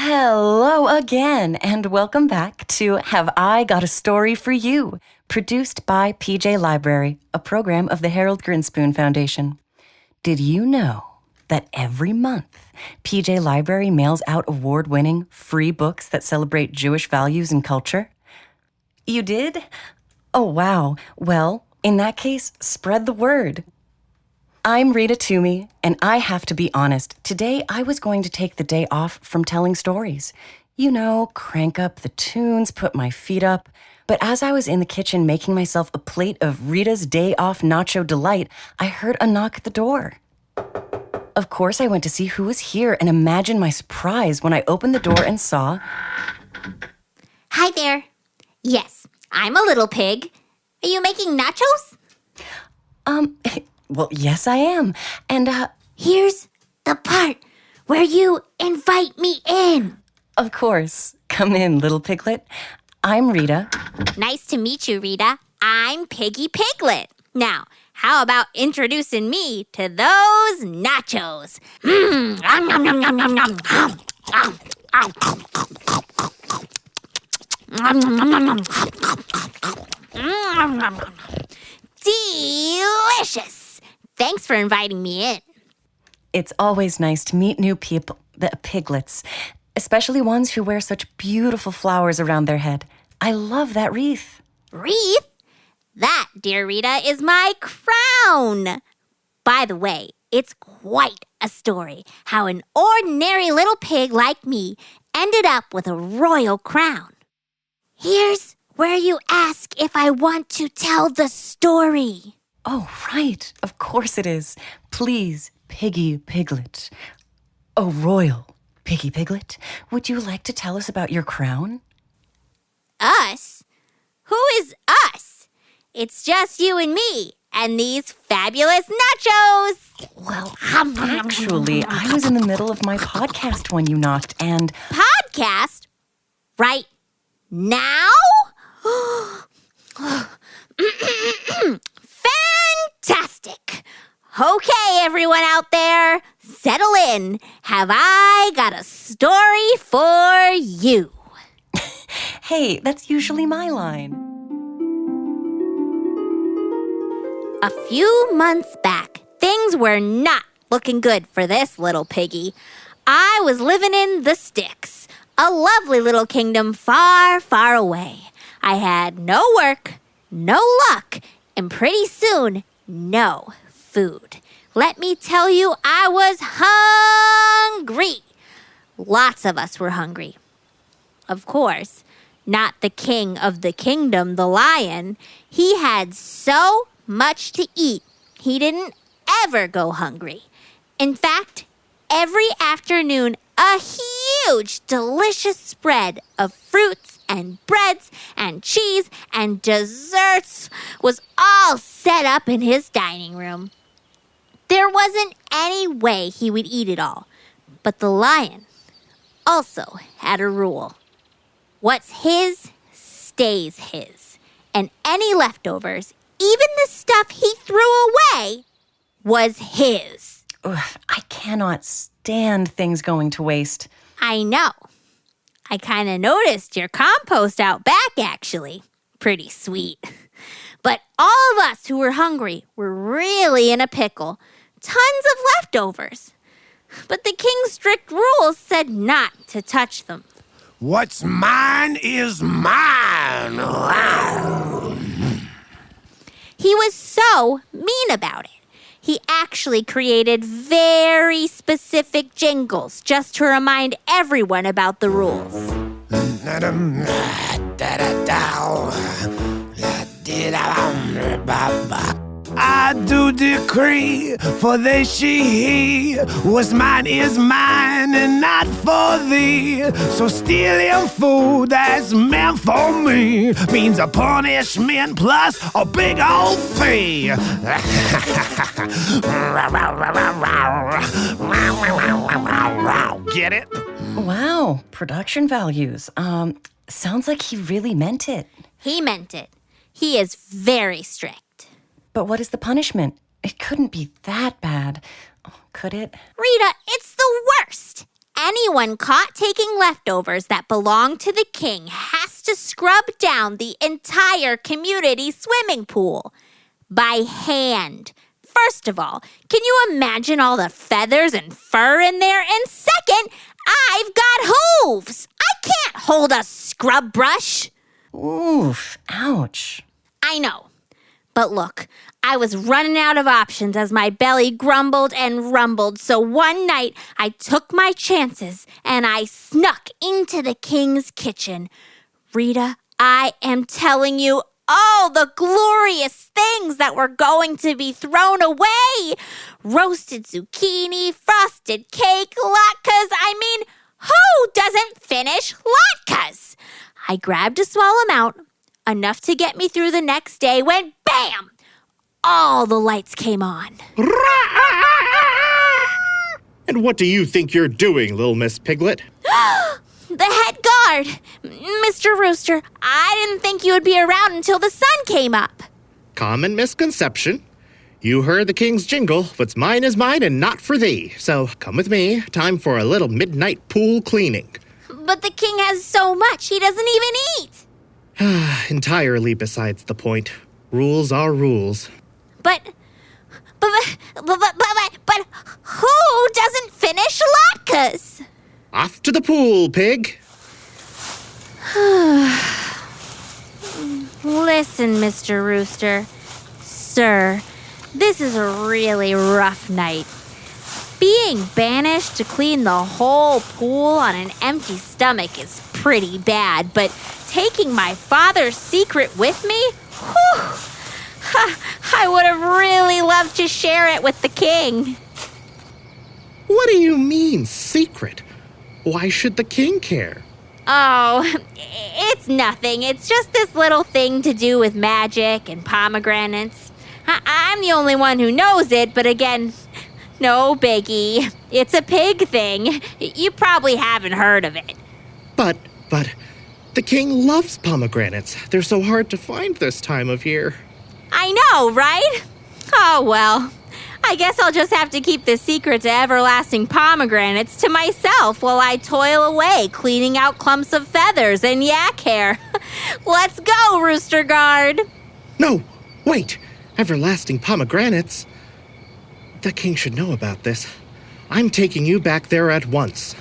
Hello again, and welcome back to Have I Got a Story for You, produced by PJ Library, a program of the Harold Grinspoon Foundation. Did you know that every month, PJ Library mails out award-winning free books that celebrate Jewish values and culture? You did? Oh, wow. Well, in that case, spread the word. I'm Rita Toomey, and I have to be honest. Today, I was going to take the day off from telling stories. You know, crank up the tunes, put my feet up. But as I was in the kitchen making myself a plate of Rita's Day Off Nacho Delight, I heard a knock at the door. Of course, I went to see who was here, and imagine my surprise when I opened the door and saw... Hi there. Yes, I'm a little pig. Are you making nachos? Well, yes, I am. And, Here's the part where you invite me in. Of course. Come in, little piglet. I'm Rita. Nice to meet you, Rita. I'm Piggy Piglet. Now, how about introducing me to those nachos? Delicious. Thanks for inviting me in. It's always nice to meet new people, the piglets, especially ones who wear such beautiful flowers around their head. I love that wreath. Wreath? That, dear Rita, is my crown. By the way, it's quite a story how an ordinary little pig like me ended up with a royal crown. Here's where you ask if I want to tell the story. Oh, right. Of course it is. Please, Piggy Piglet. Oh, royal Piggy Piglet, would you like to tell us about your crown? Us? Who is us? It's just you and me and these fabulous nachos. Well, actually, I was in the middle of my podcast when you knocked, and... Podcast? Right now? Fantastic! Okay, everyone out there, settle in. Have I got a story for you? Hey, that's usually my line. A few months back, things were not looking good for this little piggy. I was living in the sticks, a lovely little kingdom far, far away. I had no work, no luck, and pretty soon, no food. Let me tell you, I was hungry. Lots of us were hungry. Of course, not the king of the kingdom, the lion. He had so much to eat, he didn't ever go hungry. In fact, every afternoon, a huge, delicious spread of fruits and breads and cheese and desserts was all set up in his dining room. There wasn't any way he would eat it all, but the lion also had a rule. What's his stays his, and any leftovers, even the stuff he threw away, was his. Ugh, I cannot stand things going to waste. I know. I kind of noticed your compost out back, actually. Pretty sweet. But all of us who were hungry were really in a pickle. Tons of leftovers. But the king's strict rules said not to touch them. What's mine is mine. He was so mean about it. He actually created very specific jingles just to remind everyone about the rules. I do decree, for they, she, he, what's mine is mine and not for thee. So stealing food that's meant for me means a punishment plus a big old fee. Get it? Wow, production values. Sounds like he really meant it. He meant it. He is very strict. But what is the punishment? It couldn't be that bad. Oh, could it? Rita, it's the worst. anyone caught taking leftovers that belong to the king has to scrub down the entire community swimming pool by hand. First of all, can you imagine all the feathers and fur in there? And second, I've got hooves. I can't hold a scrub brush. Oof, ouch. I know. But look, I was running out of options as my belly grumbled and rumbled. So one night, I took my chances and I snuck into the king's kitchen. Rita, I am telling you, all the glorious things that were going to be thrown away. Roasted zucchini, frosted cake, latkes. I mean, who doesn't finish latkes? I grabbed a small amount, enough to get me through the next day, when bam! All the lights came on. And what do you think you're doing, little Miss Piglet? The head guard! Mr. Rooster, I didn't think you would be around until the sun came up. Common misconception. You heard the king's jingle. What's mine is mine and not for thee. So come with me. Time for a little midnight pool cleaning. But the king has so much, he doesn't even eat. Entirely besides the point. Rules are rules. But who doesn't finish latkes? Off to the pool, pig. Listen, Mr. Rooster. Sir, this is a really rough night. Being banished to clean the whole pool on an empty stomach is pretty bad, but taking my father's secret with me? Whew, I would have really loved to share it with the king. What do you mean, secret? Why should the king care? Oh, it's nothing. It's just this little thing to do with magic and pomegranates. I'm the only one who knows it, but again, no biggie. It's a pig thing. You probably haven't heard of it. But, the king loves pomegranates. They're so hard to find this time of year. I know, right? Oh, well. I guess I'll just have to keep the secret to everlasting pomegranates to myself while I toil away cleaning out clumps of feathers and yak hair. Let's go, Rooster Guard. No, wait. Everlasting pomegranates? The king should know about this. I'm taking you back there at once.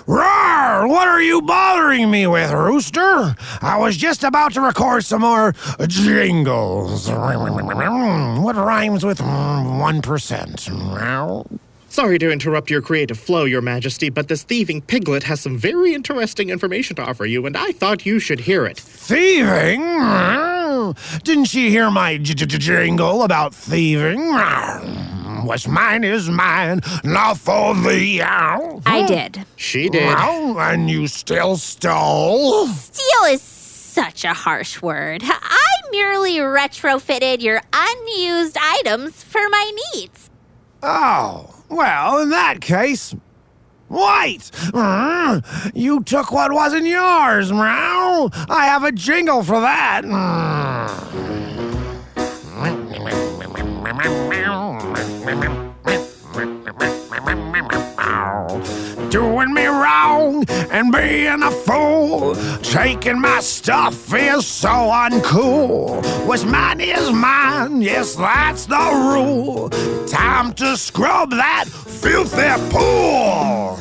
Roar! What are you bothering me with, Rooster? I was just about to record some more jingles. What rhymes with 1%? Sorry to interrupt your creative flow, Your Majesty, but this thieving piglet has some very interesting information to offer you, and I thought you should hear it. Thieving? Didn't she hear my jingle about thieving? What's mine is mine, not for thee. I did. She did. And you still stole? Steal is such a harsh word. I merely retrofitted your unused items for my needs. Oh, well, in that case, wait! You took what wasn't yours, meow. I have a jingle for that. Doing me wrong and being a fool. Taking my stuff is so uncool. What's mine is mine, yes, that's the rule. Time to scrub that filthy pool.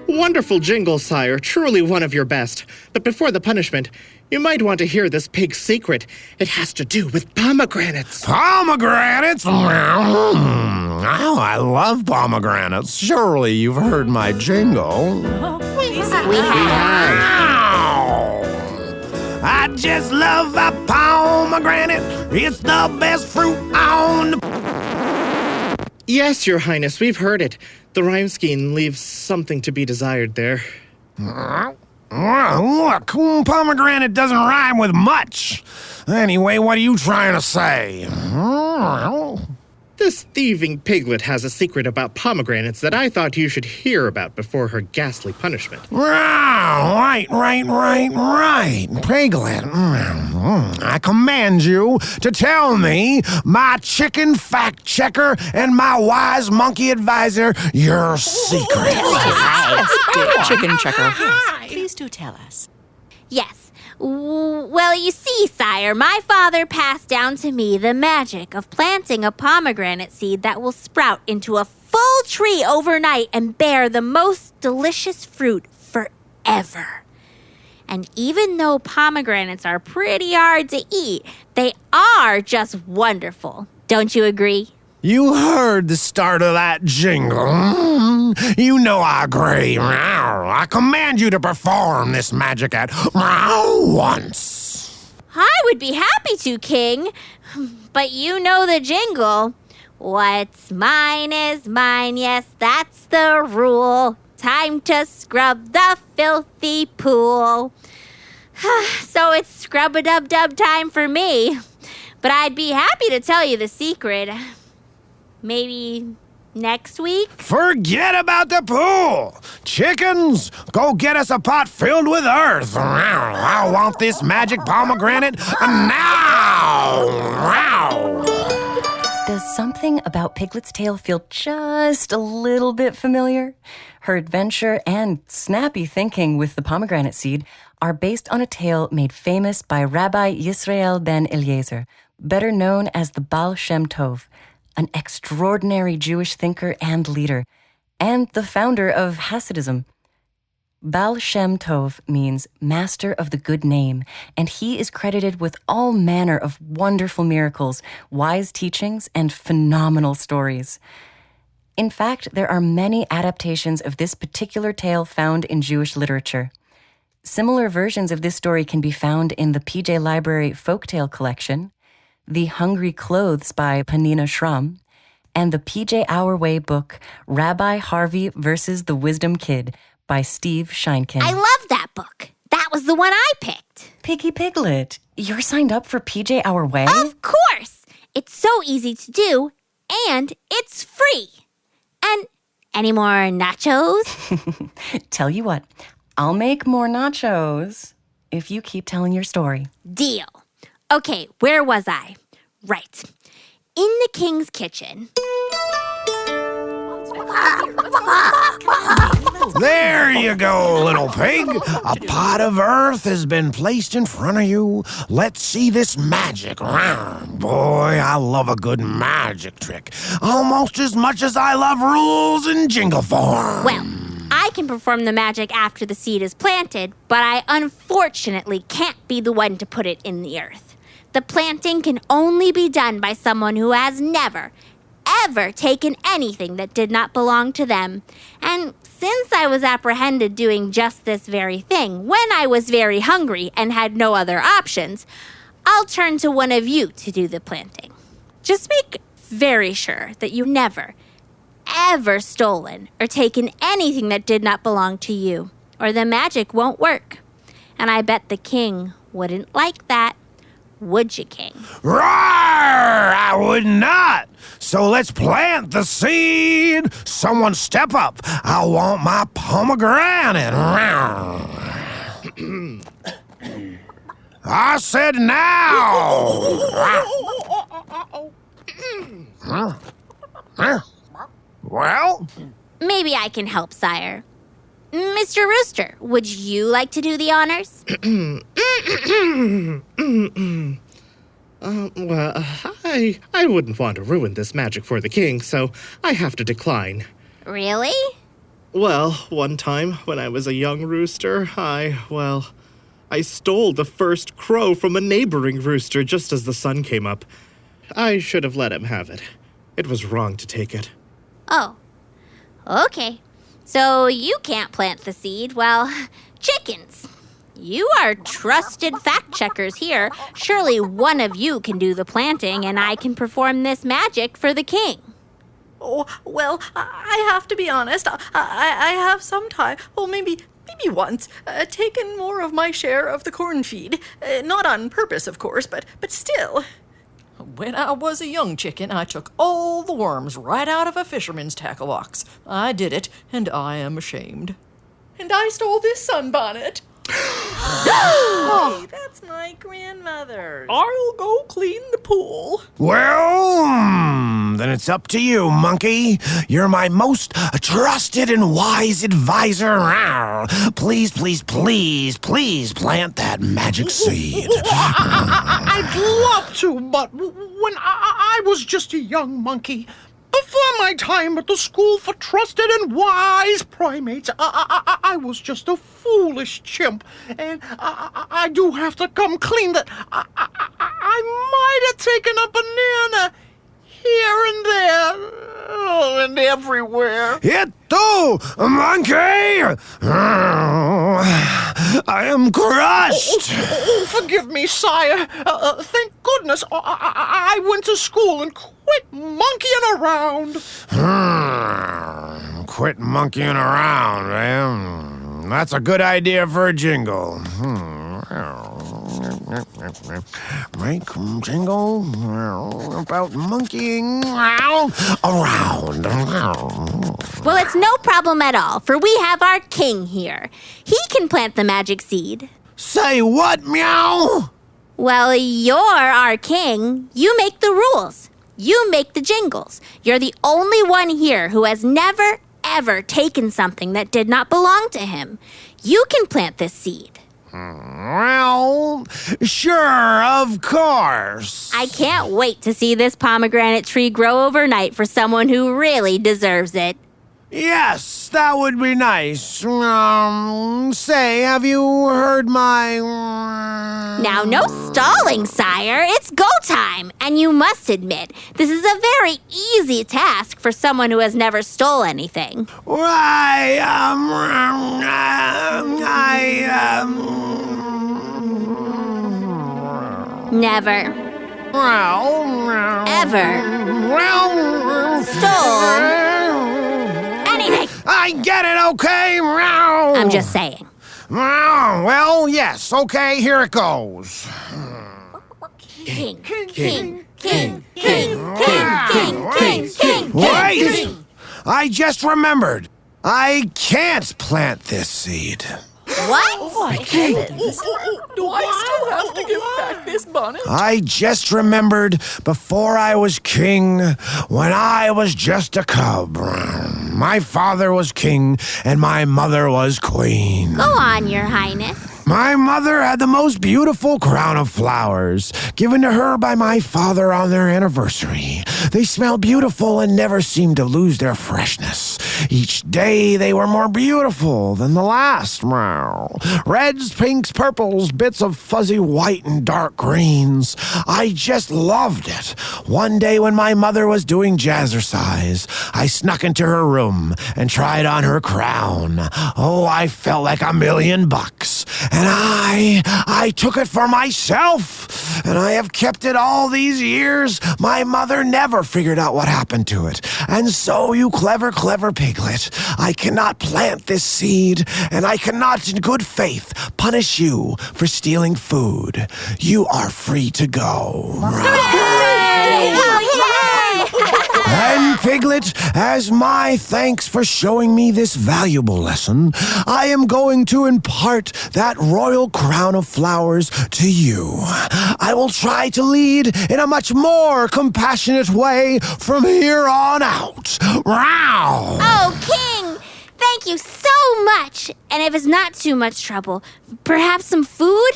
Wonderful jingle, sire. Truly one of your best. But before the punishment, you might want to hear this pig's secret. It has to do with pomegranates. Pomegranates? Oh, I love pomegranates. Surely you've heard my jingle. We have. I just love a pomegranate. It's the best fruit on the... Yes, Your Highness, we've heard it. The rhyme scheme leaves something to be desired there. Look, pomegranate doesn't rhyme with much. Anyway, what are you trying to say? This thieving Piglet has a secret about pomegranates that I thought you should hear about before her ghastly punishment. Right. Piglet, I command you to tell me, my chicken fact checker and my wise monkey advisor, your secret. Chicken checker. Yes, please do tell us. Yes. Well, you see, sire, my father passed down to me the magic of planting a pomegranate seed that will sprout into a full tree overnight and bear the most delicious fruit forever. And even though pomegranates are pretty hard to eat, they are just wonderful. Don't you agree? You heard the start of that jingle. You know I agree. I command you to perform this magic at once. I would be happy to, King. But you know the jingle. What's mine is mine, yes, that's the rule. Time to scrub the filthy pool. So it's scrub-a-dub-dub time for me. But I'd be happy to tell you the secret. Maybe next week? Forget about the pool. Chickens, go get us a pot filled with earth. I want this magic pomegranate now. Does something about Piglet's tale feel just a little bit familiar? Her adventure and snappy thinking with the pomegranate seed are based on a tale made famous by Rabbi Yisrael ben Eliezer, better known as the Baal Shem Tov, an extraordinary Jewish thinker and leader, and the founder of Hasidism. Baal Shem Tov means master of the good name, and he is credited with all manner of wonderful miracles, wise teachings, and phenomenal stories. In fact, there are many adaptations of this particular tale found in Jewish literature. Similar versions of this story can be found in the PJ Library Folktale Collection, The Hungry Clothes by Panina Shram, and the PJ Our Way book, Rabbi Harvey versus the Wisdom Kid by Steve Sheinkin. I love that book. That was the one I picked. Piggy Piglet, you're signed up for PJ Our Way? Of course! It's so easy to do, and it's free. And any more nachos? Tell you what, I'll make more nachos if you keep telling your story. Deal. Okay, where was I? Right. In the king's kitchen. There you go, little pig. A pot of earth has been placed in front of you. Let's see this magic. Boy, I love a good magic trick. Almost as much as I love rules in jingle form. Well, I can perform the magic after the seed is planted, but I unfortunately can't be the one to put it in the earth. The planting can only be done by someone who has never, ever taken anything that did not belong to them. And since I was apprehended doing just this very thing when I was very hungry and had no other options, I'll turn to one of you to do the planting. Just make very sure that you never, ever stolen or taken anything that did not belong to you, or the magic won't work. And I bet the king wouldn't like that. Would you, King? Roar! I would not. So let's plant the seed. Someone step up. I want my pomegranate. I said now. Well? Maybe I can help, sire. Mr. Rooster, would you like to do the honors? Well, I wouldn't want to ruin this magic for the king, so I have to decline. Really? Well, one time when I was a young rooster, I stole the first crow from a neighboring rooster just as the sun came up. I should have let him have it. It was wrong to take it. Oh, okay. So you can't plant the seed. Well, chickens. You are trusted fact-checkers here. Surely one of you can do the planting, and I can perform this magic for the king. Oh, well, I have to be honest. I have sometime, maybe once, taken more of my share of the corn feed. Not on purpose, of course, but still. When I was a young chicken, I took all the worms right out of a fisherman's tackle box. I did it, and I am ashamed. And I stole this sunbonnet. Hey, that's my grandmother's. I'll go clean the pool. Well, then it's up to you, monkey. You're my most trusted and wise advisor. Please, please, please, please plant that magic seed. I'd love to, but when I was just a young monkey, before my time at the school for trusted and wise primates, I was just a foolish chimp. And I do have to come clean that I might have taken a banana here and there, and everywhere. It too, monkey! I am crushed! Oh, forgive me, sire. Thank goodness I went to school and quit monkeying around. Quit monkeying around, man. That's a good idea for a jingle. Make a jingle about monkeying around. Well, it's no problem at all, for we have our king here. He can plant the magic seed. Say what, meow? Well, you're our king. You make the rules. You make the jingles. You're the only one here who has never, ever taken something that did not belong to him. You can plant this seed. Well, sure, of course. I can't wait to see this pomegranate tree grow overnight for someone who really deserves it. Yes, that would be nice. Say, have you heard my... Now, no stalling, sire. It's go time. And you must admit, this is a very easy task for someone who has never stole anything. Never. Ever. Stole anything. I get it, okay? I'm just saying. Well, yes, okay, here it goes. King, king, king, king, king, king, king, king. Wait! I just remembered. I can't plant this seed. What? Oh, my heavens. Do I still have to give back this bonnet? I just remembered before I was king, when I was just a cub. My father was king and my mother was queen. Go on, Your Highness. My mother had the most beautiful crown of flowers given to her by my father on their anniversary. They smelled beautiful and never seemed to lose their freshness. Each day they were more beautiful than the last. Reds, pinks, purples, bits of fuzzy white and dark greens. I just loved it. One day when my mother was doing jazzercise, I snuck into her room and tried on her crown. Oh, I felt like $1,000,000. And I took it for myself, and I have kept it all these years. My mother never figured out what happened to it. And so, you clever, clever piglet, I cannot plant this seed, and I cannot in good faith punish you for stealing food. You are free to go. And Piglet, as my thanks for showing me this valuable lesson, I am going to impart that royal crown of flowers to you. I will try to lead in a much more compassionate way from here on out. Row! Oh, King! Thank you so much! And if it's not too much trouble, perhaps some food?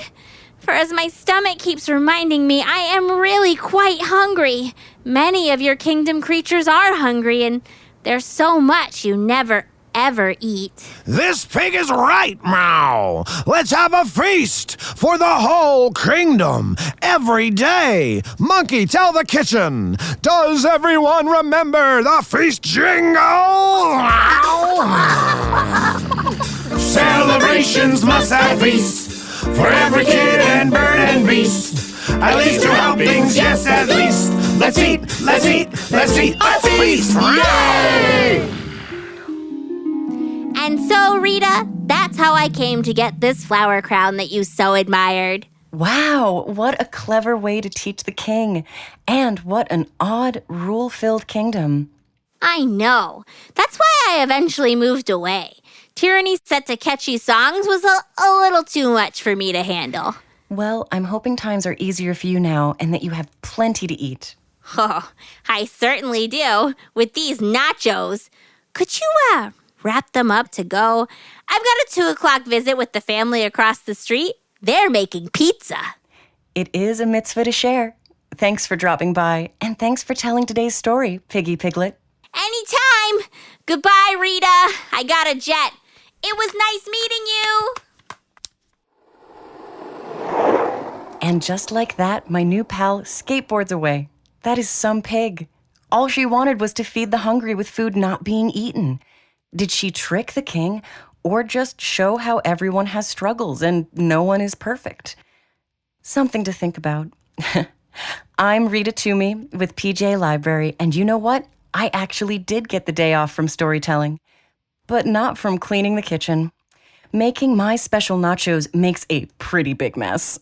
For as my stomach keeps reminding me, I am really quite hungry. Many of your kingdom creatures are hungry, and there's so much you never, ever eat. This pig is right, Meow. Let's have a feast for the whole kingdom every day. Monkey, tell the kitchen. Does everyone remember the feast jingle? Celebrations must have feasts for every kid and bird and beast. At least 2 helpings, yes, at least. Let's eat, let's eat, let's eat a feast! Yay! And so, Rita, that's how I came to get this flower crown that you so admired. Wow, what a clever way to teach the king. And what an odd, rule-filled kingdom. I know. That's why I eventually moved away. Tyranny set to catchy songs was a little too much for me to handle. Well, I'm hoping times are easier for you now and that you have plenty to eat. Oh, I certainly do, with these nachos. Could you, wrap them up to go? I've got a 2 o'clock visit with the family across the street. They're making pizza. It is a mitzvah to share. Thanks for dropping by, and thanks for telling today's story, Piggy Piglet. Anytime. Goodbye, Rita. I got a jet. It was nice meeting you. And just like that, my new pal skateboards away. That is some pig. All she wanted was to feed the hungry with food not being eaten. Did she trick the king, or just show how everyone has struggles and no one is perfect? Something to think about. I'm Rita Toomey with PJ Library, and you know what? I actually did get the day off from storytelling, but not from cleaning the kitchen. Making my special nachos makes a pretty big mess.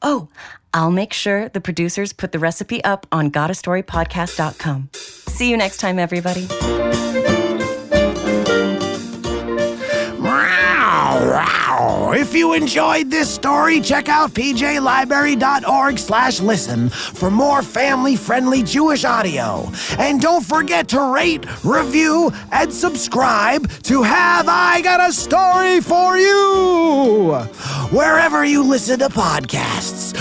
Oh, I'll make sure the producers put the recipe up on gotastorypodcast.com. See you next time, everybody. If you enjoyed this story, check out pjlibrary.org/listen for more family-friendly Jewish audio. And don't forget to rate, review, and subscribe to Have I Got a Story for You? Wherever you listen to podcasts.